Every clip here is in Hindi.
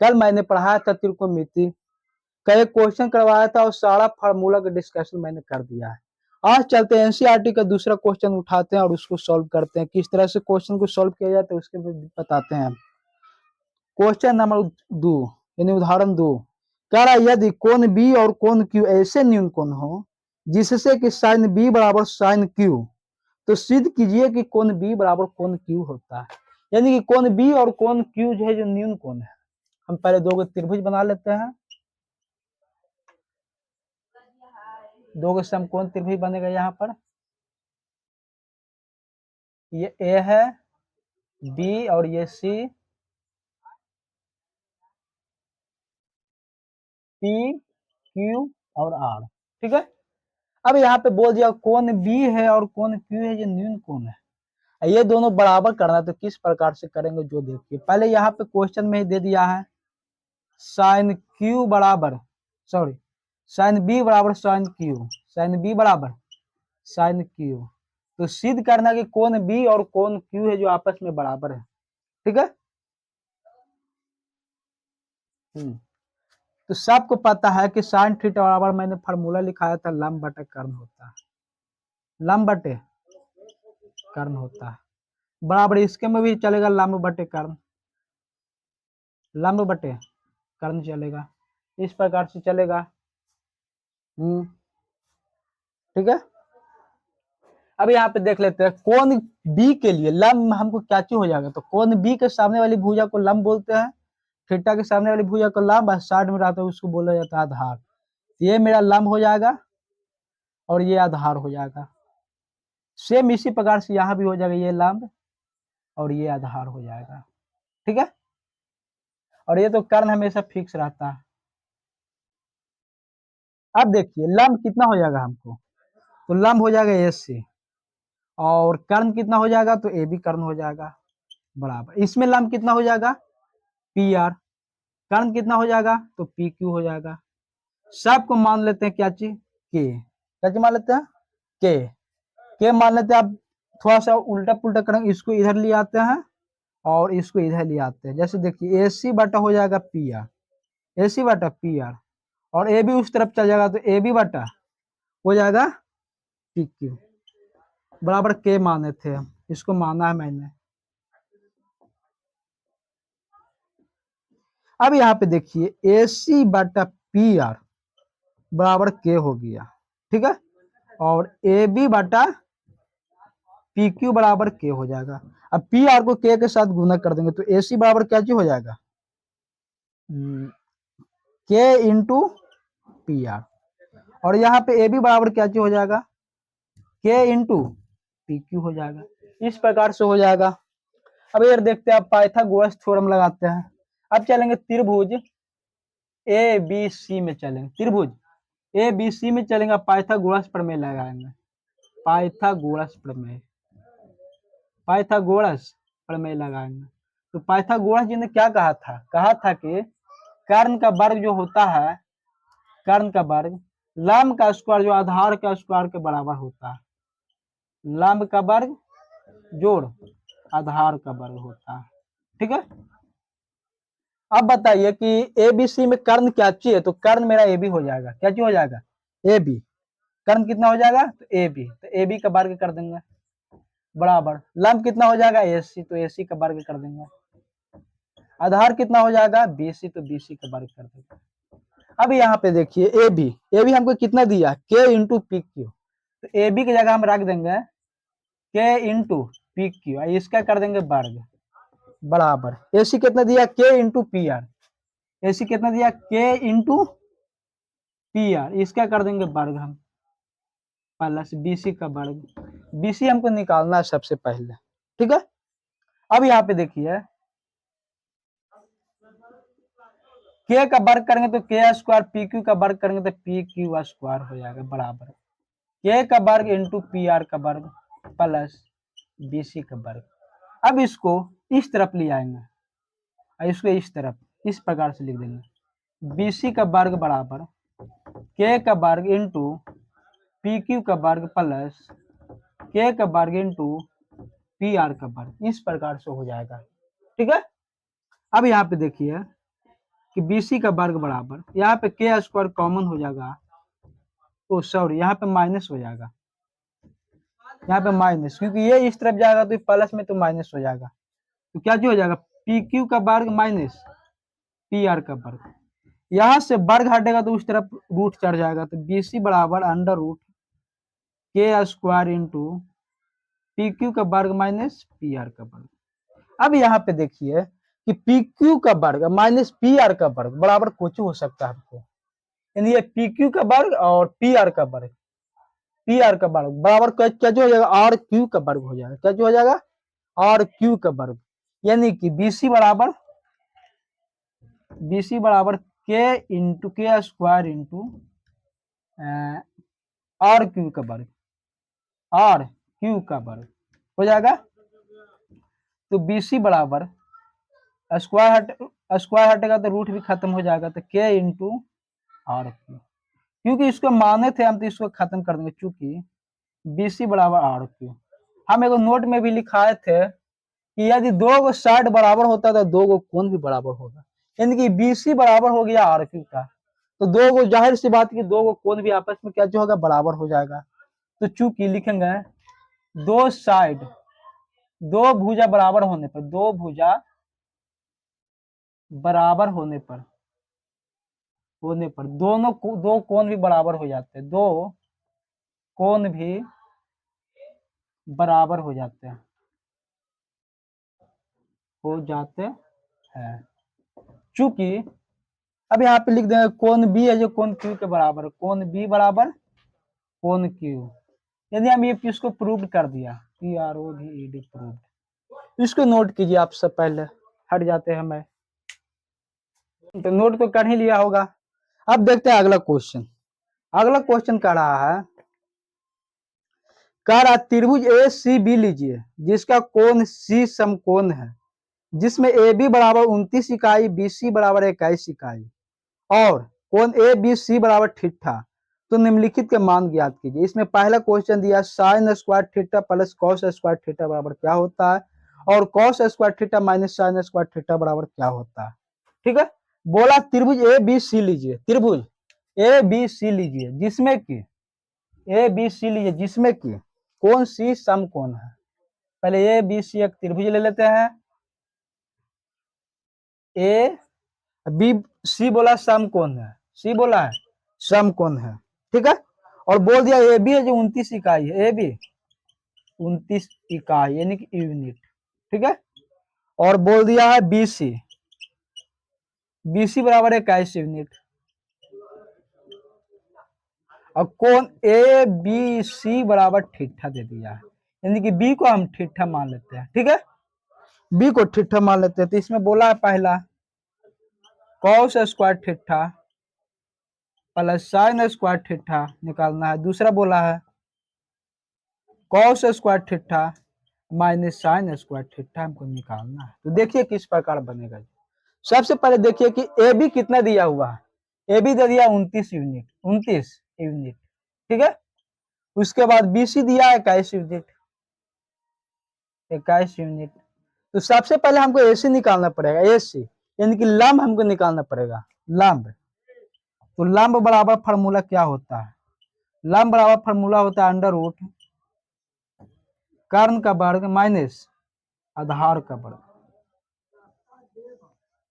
कल मैंने पढ़ाया था त्रिकोणमिति, कल एक क्वेश्चन करवाया था और सारा फार्मूला का डिस्कशन मैंने कर दिया है। आज चलते हैं एनसीईआरटी का दूसरा क्वेश्चन उठाते हैं और उसको सॉल्व करते हैं, किस तरह से क्वेश्चन को सॉल्व किया जाता है उसके बताते हैं। क्वेश्चन नंबर 2 यानी उदाहरण 2 कह रहा है यदि कोण बी और कोण क्यू ऐसे न्यून कोण हो जिससे कि साइन बी बराबर साइन क्यू, तो सिद्ध कीजिए कि कोण बी बराबर कोण क्यू होता है। यानी कि कोण बी और कोण क्यू जो है जो न्यून कोण है, हम पहले दो को त्रिभुज बना लेते हैं। दो के समकोण त्रिभुज बनेगा यहाँ पर, ये ए है, बी और ये सी, पी क्यू और आर। ठीक है, अब यहाँ पे बोल दिया कोण बी है और कोण क्यू है, ये न्यून कोण है, ये दोनों बराबर करना है, तो किस प्रकार से करेंगे जो देखिए। पहले यहाँ पे क्वेश्चन में ही दे दिया है साइन क्यू बराबर सॉरी साइन बी बराबर साइन क्यू, साइन बी बराबर साइन क्यू, तो सिद्ध करना कि कोण बी और कोण क्यू है जो आपस में बराबर है। ठीक है, तो सबको पता है कि साइन थीटा बराबर मैंने फार्मूला लिखाया था लंब बटे कर्ण होता है, लंब बटे कर्ण होता है, बराबर इसके में भी चलेगा लंब बटे कर्ण, लंब बटे कर्ण चलेगा, इस प्रकार से चलेगा। ठीक है, अब यहाँ पे देख लेते हैं कोण बी के लिए लंब हमको क्या चीज हो जाएगा, तो कोण बी के सामने वाली भुजा को लंब बोलते हैं, थीटा के सामने वाली भुजा को लंब, साइड में रहता है उसको बोला जाता है आधार। ये मेरा लंब हो जाएगा और ये आधार हो जाएगा, सेम इसी प्रकार से यहाँ भी हो जाएगा, ये लंब और ये आधार हो जाएगा। ठीक है, और ये तो कर्ण हमेशा फिक्स रहता है। अब देखिए लंब कितना हो जाएगा हमको, तो लंब हो जाएगा ए से, और कर्ण कितना हो जाएगा, तो ए बी कर्ण हो जाएगा बराबर, इसमें लंब कितना हो जाएगा पी आर, कर्ण कितना हो जाएगा तो पी क्यू हो जाएगा। सबको मान लेते हैं क्या चीज के, क्या चीज मान लेते हैं के मान लेते हैं। अब थोड़ा सा उल्टा पुल्टा करेंगे, इसको इधर ले आते हैं और इसको इधर ले आते हैं। जैसे देखिए ए सी बटा हो जाएगा पी आर, ए सी बटा पी आर, और ए बी उस तरफ चल जाएगा तो ए बी बटा हो जाएगा पी क्यू बराबर के माने थे हम, इसको माना है मैंने। अब यहाँ पे देखिए ए सी बटा पी आर बराबर के हो गया। ठीक है, और ए बी बटा पी क्यू बराबर के हो जाएगा। अब पी आर को के साथ गुना कर देंगे तो ए सी बराबर क्या चीज हो जाएगा के इंटू पी आर, और यहाँ पे ए बी बराबर क्या चीज हो जाएगा के इंटू पी क्यू हो जाएगा, इस प्रकार से हो जाएगा। अब यार देखते हैं, पाइथागोरस थ्योरम लगाते हैं। अब चलेंगे त्रिभुज ए बी सी में, चलेंगे त्रिभुज ए बी सी में चलेंगे, पाइथागोरस प्रमेय लगाएंगे, पाइथागोरस प्रमेय, पाइथागोरस प्रमेय लगाएंगे। तो पाइथागोरस जी ने क्या कहा था कि कर्ण का वर्ग जो होता है, कर्ण का वर्ग लंब का स्क्वायर जो आधार का स्क्वायर के बराबर होता है, लंब का वर्ग जोड़ आधार का वर्ग होता है। ठीक है, अब बताइए कि ए बी सी में कर्ण क्या चाहिए, तो कर्ण मेरा ए बी हो जाएगा, क्या चीज हो जाएगा ए बी, कर्ण कितना हो जाएगा तो ए बी, तो ए बी का वर्ग कर देंगे बराबर, लंब कितना हो जाएगा ए सी, तो ए सी का वर्ग कर देंगे, आधार कितना हो जाएगा बी सी, तो बी सी का वर्ग कर देंगे। अब यहाँ पे देखिए ए बी हमको कितना दिया के इंटू पी क्यू, तो ए बी की जगह हम रख देंगे के इंटू पी क्यू, इसका कर देंगे वर्ग बराबर, ए सी कितना दिया के इंटू पी आर, ए सी कितना दिया के इंटू पी आर, इसका कर देंगे वर्ग हम प्लस बी सी का वर्ग, बी सी हमको निकालना है सबसे पहले। ठीक है, अब यहाँ पे देखिए के का वर्ग करेंगे तो के स्क्वायर, पी क्यू का वर्ग करेंगे तो पी क्यू स्क्वायर हो जाएगा बराबर के का वर्ग इंटू पी आर का वर्ग प्लस बी सी का वर्ग। अब इसको इस तरफ ले आएंगे, इसको इस तरफ इस प्रकार से लिख देंगे बी सी का वर्ग बराबर के का वर्ग इंटू पी क्यू का वर्ग प्लस के का वर्ग इंटू पी आर का वर्ग, इस प्रकार से हो जाएगा। ठीक है, अब यहाँ पे देखिए कि BC का वर्ग बराबर, यहाँ पे के स्क्वायर कॉमन हो जाएगा, ओ सॉरी यहाँ पे माइनस हो जाएगा, यहाँ पे माइनस, क्योंकि ये इस तरफ जाएगा तो प्लस में तो माइनस हो जाएगा, तो क्या जो हो जाएगा PQ का वर्ग माइनस PR का वर्ग, यहाँ से वर्ग हटेगा तो उस तरफ रूट चढ़ जाएगा, तो BC बराबर अंडर रूट के स्क्वायर इंटू PQ का वर्ग माइनस PR का वर्ग। अब यहाँ पे देखिए कि PQ का वर्ग माइनस PR का वर्ग बराबर कुछ हो सकता है आपको, यानी ये PQ का वर्ग और PR का वर्ग, PR का वर्ग बराबर क्या जो हो जाएगा RQ का वर्ग हो जाएगा, क्या जो हो जाएगा RQ का वर्ग, यानी कि BC बराबर K इंटू के स्क्वायर इंटू RQ का वर्ग, RQ का वर्ग हो जाएगा, तो BC बराबर स्क्वायर हटेगा तो रूट भी खत्म हो जाएगा, तो K इंटू RQ, क्योंकि इसको माने थे हम तो इसको खत्म कर देंगे, चूंकि BC बराबर RQ। हम एगो नोट में भी लिखाए थे कि यदि दो गो साइड बराबर होता है तो दो गो कोण भी बराबर होगा, यानी कि BC बराबर हो गया RQ का, तो दो गो जाहिर सी बात की दो गो कोण भी आपस में क्या जो होगा बराबर हो जाएगा, तो चूंकि लिखेंगे दो साइड, दो भुजा बराबर होने पर, दो भुजा बराबर होने पर दोनों दो कोण भी बराबर हो जाते हैं, दो कोण भी बराबर हो जाते हैं, चूंकि अब यहाँ पे लिख देंगे कोण बी है जो कोण क्यू के बराबर है, कोण बी बराबर कोण क्यू, यदि हम ये इसको प्रूव कर दिया, PROVED प्रूव, इसको नोट कीजिए आप सब, पहले हट जाते हैं हमें, तो नोट तो कर ही लिया होगा। अब देखते हैं अगला क्वेश्चन। अगला क्वेश्चन कह रहा त्रिभुज ACB लीजिए जिसका कोण C समकोण है, जिसमें AB बराबर 29 इकाई, BC बराबर 21 इकाई और कोण ABC बराबर थीटा, तो निम्नलिखित के मान ज्ञात कीजिए। इसमें पहला क्वेश्चन दिया sine square theta plus cos square theta बराबर क्या होता है, और cos square theta minus sine square theta बराबर क्या होता है। ठीक है, बोला त्रिभुज ABC लीजिए, त्रिभुज ABC लीजिए जिसमें कि कोण C समकोण है। पहले ABC एक त्रिभुज ले लेते हैं, ABC बोला समकोण है, C बोला है समकोण है, ठीक है, और बोल दिया AB है जो 29 इकाई है, AB 29 इकाई यानी कि यूनिट, ठीक है, और बोल दिया है BC बराबर 21 यूनिट, और कोण ABC बराबर थीटा दे दिया है, यानी कि B को हम थीटा मान लेते हैं, ठीक है, B को थीटा मान लेते हैं। तो इसमें बोला है पहला cos square theta plus sine square theta निकालना है, दूसरा बोला है cos square theta minus sine square theta हमको निकालना है। तो देखिए किस प्रकार बनेगा। सबसे पहले देखिए कि AB कितना दिया हुआ है, AB दे दिया 29 यूनिट, ठीक है, उसके बाद BC दिया 21 यूनिट, तो सबसे पहले हमको AC निकालना पड़ेगा, AC यानी कि लंब हमको निकालना पड़ेगा, लंब। तो लंब बराबर फार्मूला क्या होता है, लंब बराबर फार्मूला होता है अंडर रूट कर्ण का वर्ग माइनस आधार का वर्ग,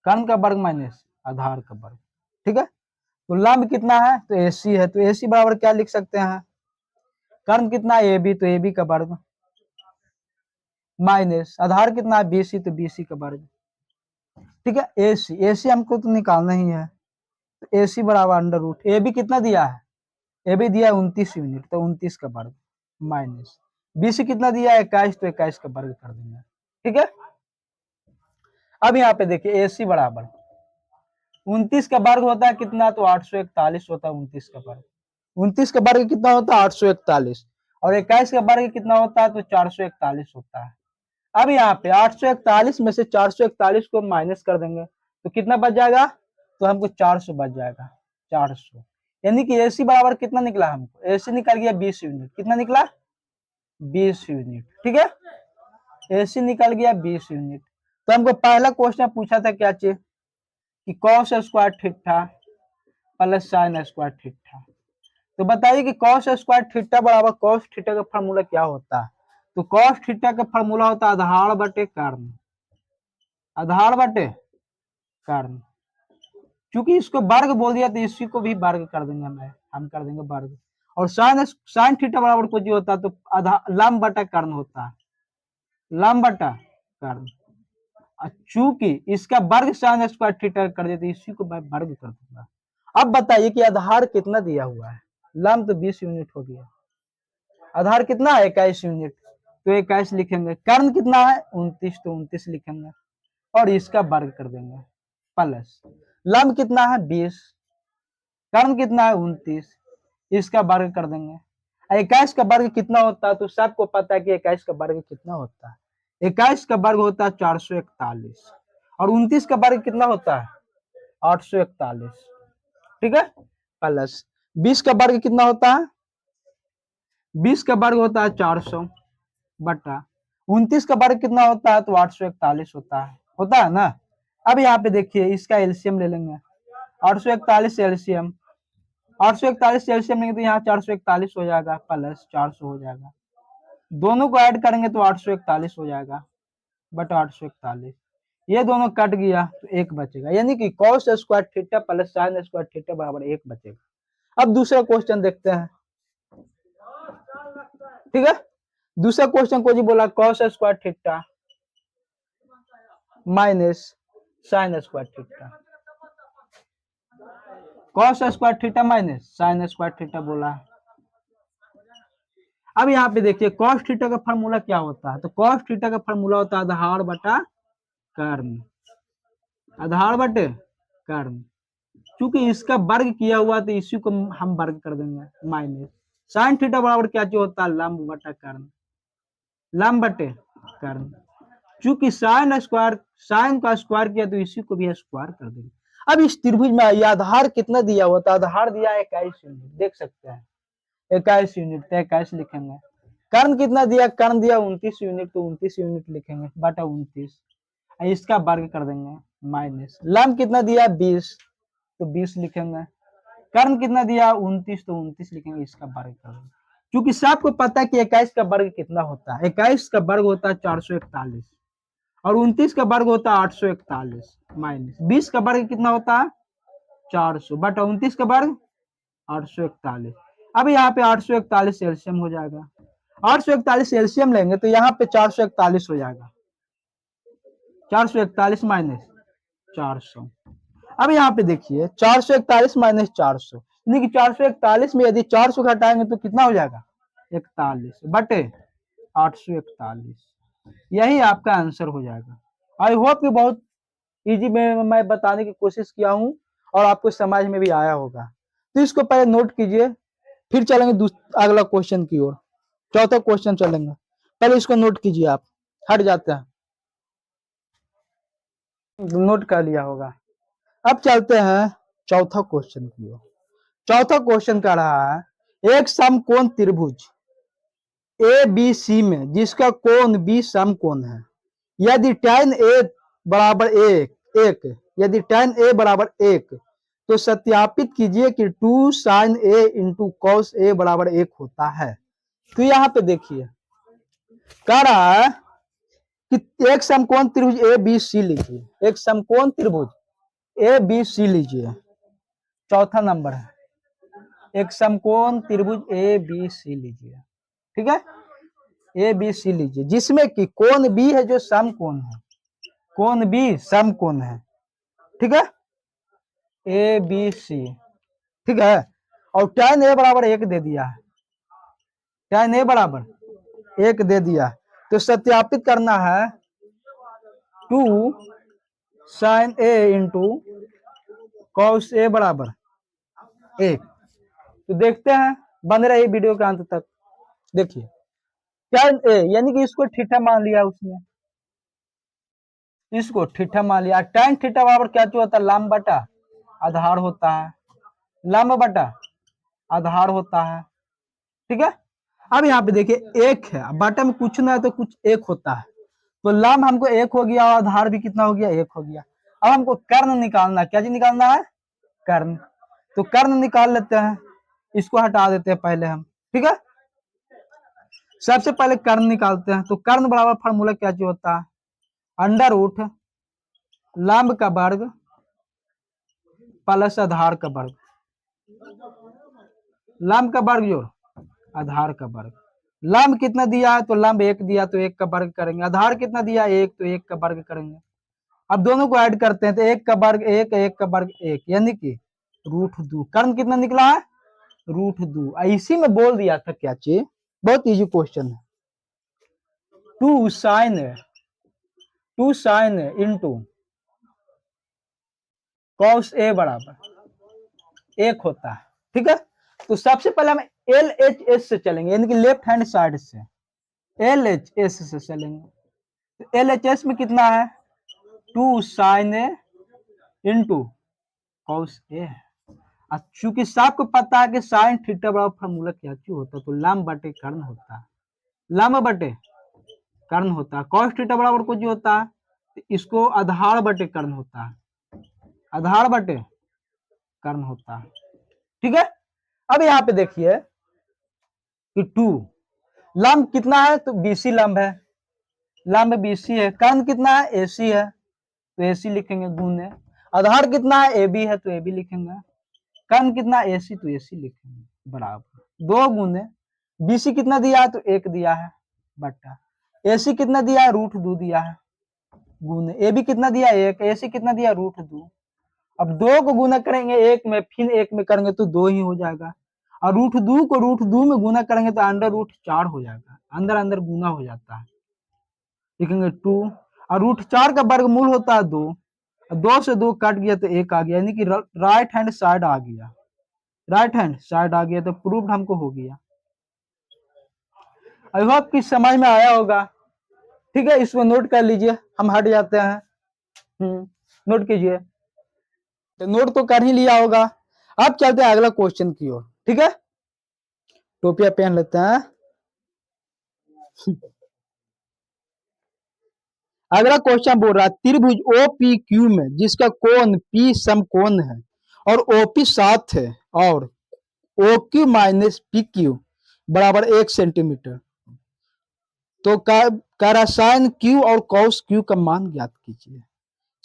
कर्ण का वर्ग माइनस आधार का वर्ग, ठीक है। तो लंब कितना है, तो AC है, तो AC बराबर क्या लिख सकते हैं, कर्ण कितना है AB, तो AB का वर्ग माइनस आधार कितना है BC, तो BC का वर्ग, ठीक है। AC हमको तो निकालना ही है, तो AC बराबर अंडर रूट AB कितना दिया है, AB दिया 29 यूनिट, तो 29 का वर्ग माइनस BC कितना दिया है 21, तो 21 का वर्ग कर देंगे, ठीक है। अब यहाँ पे देखिए AC बराबर 29 का वर्ग होता है कितना, तो 841 होता है 29 का वर्ग, 29 का वर्ग कितना होता है 841, और 21 का वर्ग कितना होता है, तो 441 होता है। अब यहाँ पे 841 में से 441 को माइनस कर देंगे तो कितना बच जाएगा, तो हमको 400 बच जाएगा, 400, यानी कि AC बराबर कितना निकला, हमको AC निकल गया 20 यूनिट, कितना निकला 20 यूनिट, ठीक है, AC निकल गया 20 यूनिट। तो हमको पहला क्वेश्चन पूछा था क्या चीज, कि cos square theta plus sine square theta. तो बताइए कि कॉस स्क्वायर थीटा बराबर कॉस थीटा का फॉर्मूला क्या होता है। तो कॉस थीटा का फॉर्मूला होता है आधार बटे कर्ण, आधार बटे कर्ण। क्योंकि इसको वर्ग बोल दिया तो इसी को भी वर्ग कर देंगे, हम कर देंगे वर्ग। और साइन थीटा बराबर कुछ होता है तो आधा लंब बटा कर्ण होता है, लंब बटा कर्ण। चूंकि इसका वर्ग साइन स्क्वायर थीटा कर देते इसी को मैं वर्ग कर दूंगा। अब बताइए कि आधार कितना दिया हुआ है, लंब तो 20 यूनिट हो गया, आधार कितना है 21 यूनिट, तो 21 लिखेंगे। कर्ण कितना है 29, तो 29 लिखेंगे और इसका वर्ग कर देंगे प्लस लंब कितना है 20, कर्ण कितना है 29, इसका वर्ग कर देंगे। 21 का वर्ग कितना होता है, तो सबको पता है कि 21 का वर्ग कितना होता है। 21 का वर्ग होता है 441 और 29 का वर्ग कितना होता है 841, ठीक है। प्लस 20 का वर्ग कितना होता है, 20 का वर्ग होता है 400 बटा 29 का वर्ग कितना होता है तो 841 होता है ना। अब यहाँ पे देखिए इसका एलसीएम ले लेंगे, 841 एलसीएम, 841 एलसीएम लेंगे तो यहाँ 441 हो जाएगा प्लस 400 हो जाएगा, दोनों को ऐड करेंगे तो 841 हो जाएगा बटा 841, ये दोनों कट गया तो एक बचेगा, यानी कि cos square theta plus sine square theta बराबर एक बचेगा। अब दूसरा क्वेश्चन देखते हैं, ठीक है। दूसरा क्वेश्चन को जी बोला cos square theta minus sine square theta, cos square theta minus sine square theta बोला है। अब यहाँ पे देखिए कॉस थीटा का फॉर्मूला क्या होता है, तो कॉस थीटा का फॉर्मूला होता है आधार बटा कर्ण, आधार बटे कर्ण। क्योंकि इसका वर्ग किया हुआ तो इसी को हम वर्ग कर देंगे माइनस साइन थीटा बराबर क्या जो होता है लंब बटा कर्ण, लंब बटे कर्ण। चूंकि साइन का स्क्वायर किया तो इसी को भी स्क्वायर कर देंगे। अब इस त्रिभुज में आइए आधार कितना दिया हुआ था, आधार दिया है 21 यूनिट, देख सकते हैं 21 यूनिट, तो 21 लिखेंगे। कर्ण कितना दिया, कर्ण दिया 29 यूनिट, तो 29 यूनिट लिखेंगे बटा 29, इसका वर्ग कर देंगे माइनस लंब कितना दिया 20, तो 20 लिखेंगे। कर्ण कितना दिया 29, तो 29 लिखेंगे, इसका वर्ग कर देंगे। क्योंकि सबको पता है कि 21 का वर्ग कितना होता है, 21 का वर्ग होता है 441 और 29 का वर्ग होता है 841 माइनस 20 का वर्ग कितना होता है 400 बटा 29 का वर्ग 841। अब यहाँ पे 841 एलसीएम हो जाएगा, 841 एलसीएम लेंगे तो यहाँ पे 441 हो जाएगा, 441 माइनस 400। अब यहाँ पे देखिए 441 माइनस 400, यानी कि 441 में यदि 400 घटाएंगे तो कितना हो जाएगा 41 बटे 841, यही आपका आंसर हो जाएगा। आई होप कि बहुत इजी में मैं बताने की कोशिश किया हूं और आपको समझ में भी आया होगा। तो इसको पहले नोट कीजिए, फिर चलेंगे अगला क्वेश्चन की ओर, चौथा क्वेश्चन चलेंगे। पहले इसको नोट कीजिए, आप हट जाते हैं, नोट कर लिया होगा। अब चलते हैं चौथा क्वेश्चन की ओर। चौथा क्वेश्चन कह रहा है एक समकोण त्रिभुज ए बी सी में जिसका कोण बी समकोण है, यदि tan ए बराबर एक, यदि tan ए बराबर 1 तो सत्यापित कीजिए कि 2 sin a into cos A बराबर 1 होता है। तो यहाँ पे देखिए कह रहा है कि एक समकोण त्रिभुज ए बी सी लीजिए, एक समकोण त्रिभुज ए बी सी लीजिए, चौथा नंबर है, एक समकोण त्रिभुज ए बी सी लीजिए, ठीक है, ए बी सी लीजिए जिसमें कि कोण बी है जो समकोण है, कोण बी समकोण है, ठीक है, ए बी सी, ठीक है। और tan ए बराबर 1 दे दिया है, tan ए बराबर 1 दे दिया, तो सत्यापित करना है 2 sin a into cos A बराबर 1। तो देखते हैं, बन रही वीडियो के अंत तक। देखिए tan a यानी कि इसको थीटा मान लिया उसने, इसको थीटा मान लिया। tan थीटा बराबर क्या होता है लंब बटा आधार होता है, लंब बटा आधार होता है, ठीक है। अब यहाँ पे देखिए एक है, बटा में कुछ ना है तो कुछ एक होता है, तो लंब हमको 1 हो गया और आधार भी कितना हो गया 1 हो गया। अब हमको कर्ण निकालना है। क्या चीज निकालना है? कर्ण। तो कर्ण निकाल लेते हैं, इसको हटा देते हैं पहले हम, ठीक है। सबसे पहले कर्ण निकालते हैं। तो कर्ण बराबर फॉर्मूला क्या चीज होता है? अंडर रूट लंब का वर्ग प्लस आधार का वर्ग। लंब का वर्ग जोड़ आधार का वर्ग। लंब कितना दिया है? तो लंब 1 दिया, तो 1 का वर्ग करेंगे। आधार कितना दिया? 1, तो 1 का वर्ग करेंगे। अब दोनों को ऐड करते हैं, तो 1 का वर्ग 1, 1 का वर्ग 1, यानी कि √2। कर्ण कितना निकला है? √2। इसी में बोल दिया था क्या चीज, बहुत इजी क्वेश्चन है। 2 साइन इंटू कॉस ए बराबर 1 होता है, ठीक है। तो सबसे पहले हम LHS से चलेंगे, यानी कि लेफ्ट हैंड साइड से LHS से चलेंगे। तो LHS में कितना है? 2 sign A into cos A है। चूंकि सबको पता है कि साइन थीटा बराबर फॉर्मूला क्या चीज होता है, तो लंब बटे कर्ण होता है। लंब बटे कर्ण होता है। कॉस थीटा बराबर कुछ होता है, तो इसको आधार बटे कर्ण होता है। आधार बटे कर्ण होता है, ठीक है। अब यहाँ पे देखिए कि 2 लंब कितना है? तो BC लंब है, लंब BC है। कर्ण कितना है? AC है, तो AC लिखेंगे गुणे। आधार कितना है? AB है, तो AB लिखेंगे। कर्ण कितना? AC, तो AC लिखेंगे बराबर 2 गुणे BC कितना दिया है? तो 1 दिया है बटा AC कितना दिया है? √2 दिया है गुणे AB कितना दिया? 1, AC कितना दिया? √2। अब 2 को गुना करेंगे 1 में, फिर 1 में करेंगे तो 2 ही हो जाएगा, और √2 को √2 में गुना करेंगे तो अंडर रूट 4 हो जाएगा, अंदर अंदर गुना हो जाता है। लिखेंगे 2, और √4 का वर्गमूल होता है 2, 2 से 2 कट गया तो 1 आ गया, यानी कि राइट हैंड साइड आ गया। राइट हैंड साइड आ गया तो प्रूफ हमको हो गया। आई होप कि समझ में आया होगा, ठीक है। इसको नोट कर लीजिए, हम हट जाते हैं। नोट कीजिए, तो नोट तो कर ही लिया होगा। अब चलते हैं अगला क्वेश्चन की ओर, ठीक है। टोपिया पहन लेते हैं। अगला क्वेश्चन बोल रहा है त्रिभुज OPQ में जिसका कोण P समकोण है और OP 7 है और OQ माइनस PQ बराबर 1 सेंटीमीटर, तो का साइन Q और कॉस Q का मान ज्ञात कीजिए।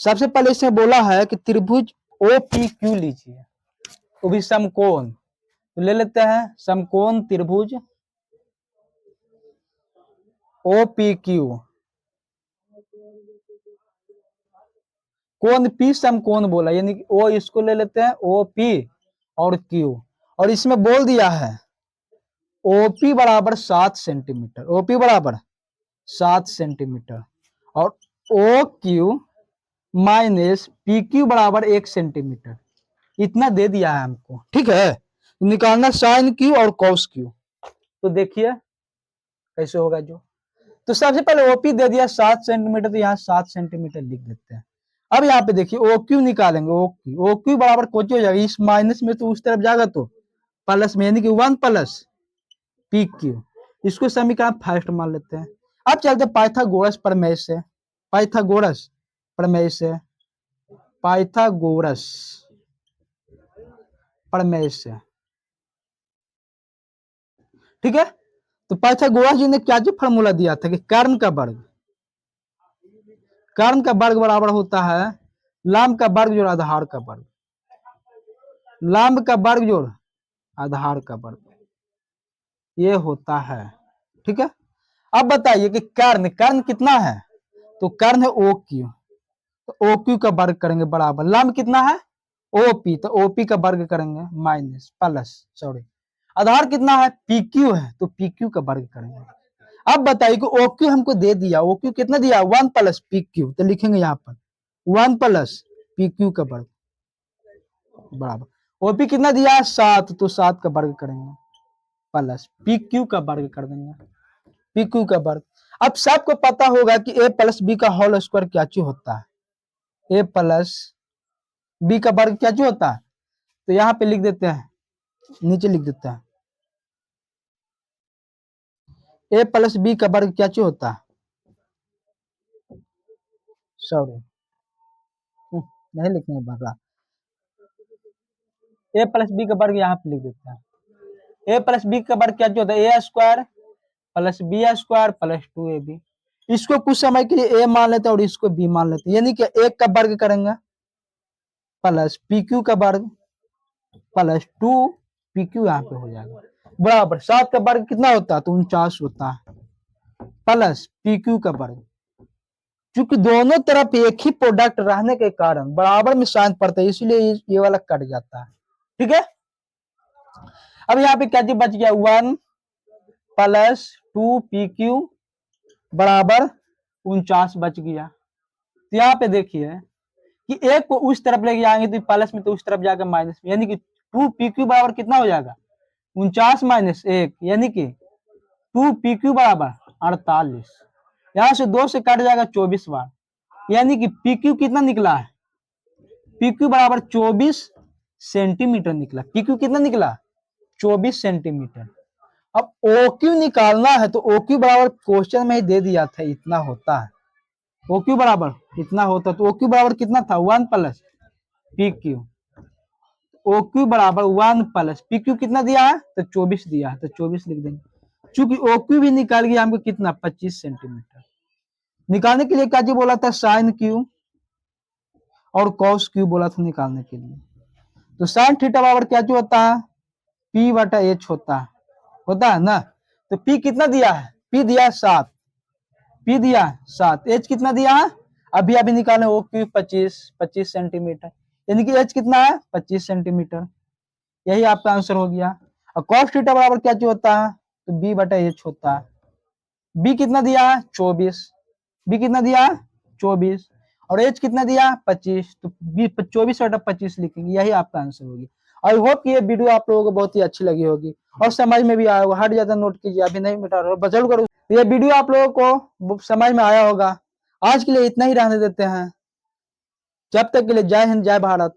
सबसे पहले इसमें बोला है कि त्रिभुज OPQ लीजिए, वो भी समकोण, तो ले लेते हैं समकोण त्रिभुज OPQ। कोण P समकोण बोला, यानी कि O इसको ले लेते हैं OP और Q, और इसमें बोल दिया है OP बराबर 7 सेंटीमीटर, OP बराबर 7 सेंटीमीटर और OQ माइनस PQ बराबर 1 सेंटीमीटर, इतना दे दिया है हमको, ठीक है। निकालना साइन Q और कॉस Q, तो देखिए कैसे होगा जो। तो सबसे पहले OP दे दिया 7 सेंटीमीटर, तो यहाँ 7 सेंटीमीटर लिख देते हैं। अब यहाँ पे देखिए OQ निकालेंगे, OQ बराबर कुछ हो जाएगा, इस माइनस में तो उस तरफ जाएगा तो प्लस में, यानी कि 1 प्लस PQ। इसको समीकरण फर्स्ट मान लेते हैं। अब चलते पाइथागोरस प्रमेय से, पाइथागोरस प्रमेय से, पाइथागोरस प्रमेय से, ठीक है। तो पाइथागोरस जी ने क्या जो फॉर्मूला दिया था कि कर्ण का वर्ग, कर्ण का वर्ग बराबर होता है लंब का वर्ग जोड़ आधार का वर्ग, लंब का वर्ग जोड़ आधार का वर्ग, ये होता है, ठीक है। अब बताइए कि कर्ण, कर्ण कितना है? तो कर्ण है OQ, तो OQ का वर्ग करेंगे बराबर, लंब कितना है? OP, तो OP का वर्ग करेंगे माइनस प्लस, सॉरी, आधार कितना है? PQ है, तो PQ का वर्ग करेंगे। अब बताइए कि OQ हमको दे दिया, OQ कितना दिया? 1 प्लस PQ, तो लिखेंगे यहाँ पर 1 प्लस PQ का वर्ग बराबर OP कितना दिया? 7, तो 7 का वर्ग करेंगे प्लस PQ का वर्ग कर देंगे, PQ का वर्ग। अब सबको पता होगा कि A प्लस B का होल स्क्वायर क्या चीज होता है? A प्लस B का वर्ग क्या चीज होता है? तो यहाँ पे लिख देते हैं, नीचे लिख देते हैं A प्लस B का वर्ग क्या चीज होता है, सॉरी नहीं लिखने पड़ रहा। ए प्लस बी का वर्ग यहाँ पे लिख देते हैं। ए प्लस बी का वर्ग क्या होता है, A square plus B square plus 2ab। इसको कुछ समय के लिए ए मान लेते हैं और इसको बी मान लेते हैं, यानी कि एक का वर्ग करेंगे प्लस पी क्यू का वर्ग प्लस 2pq यहाँ पे हो जाएगा बराबर 7 का वर्ग कितना होता है, तो 49 होता है प्लस pq का वर्ग। क्योंकि दोनों तरफ एक ही प्रोडक्ट रहने के कारण बराबर में साइन पड़ता है, इसलिए ये वाला कट जाता है। ठीक है, अब यहाँ पे क्या चीज बच गया, 1 प्लस 2pq बराबर 49 बच गया। तो यहाँ पे देखिए कि एक को उस तरफ लेके जाएंगे तो प्लस में, तो उस तरफ जाकर माइनस में, यानी कि 2pq बराबर कितना हो जाएगा 49 माइनस 1, यानी कि 2pq बराबर 48। यहां से 2 से कट जाएगा 24 बार, यानी कि pq कितना निकला है, pq बराबर 24 सेंटीमीटर निकला। pq कितना निकला 24 सेंटीमीटर। अब OQ निकालना है तो OQ बराबर क्वेश्चन में ही दे दिया था इतना होता है, OQ बराबर इतना होता, तो OQ बराबर कितना था 1 प्लस PQ। OQ बराबर 1 प्लस PQ कितना दिया है, तो 24 दिया है, तो 24 लिख देंगे। चूंकि OQ भी निकाल गया हमको कितना 25 सेंटीमीटर। निकालने के लिए क्या जी बोला था, साइन Q और कॉस Q बोला था निकालने के लिए। तो साइन थीटा बराबर क्या जो होता है P/H होता है ना। तो P कितना दिया है, P दिया 7, P दिया 7, H कितना दिया है अभी अभी निकाले OQ 25 सेंटीमीटर, यानी कि H कितना है 25 सेंटीमीटर। यही आपका आंसर हो गया। और cos थीटा बराबर क्या जो होता है, तो B/H होता है। B कितना दिया है 24, B कितना दिया है 24 और H कितना दिया 25, तो B 24/25 लिखेंगे, यही आपका आंसर होगी। आई होप कि ये वीडियो आप लोगों को बहुत ही अच्छी लगी होगी और समझ में भी आया होगा। हट जाता नोट कीजिए, अभी नहीं मिटा रहा बजल करो। ये वीडियो आप लोगों को समझ में आया होगा। आज के लिए इतना ही रहने देते हैं, जब तक के लिए जय हिंद जय भारत।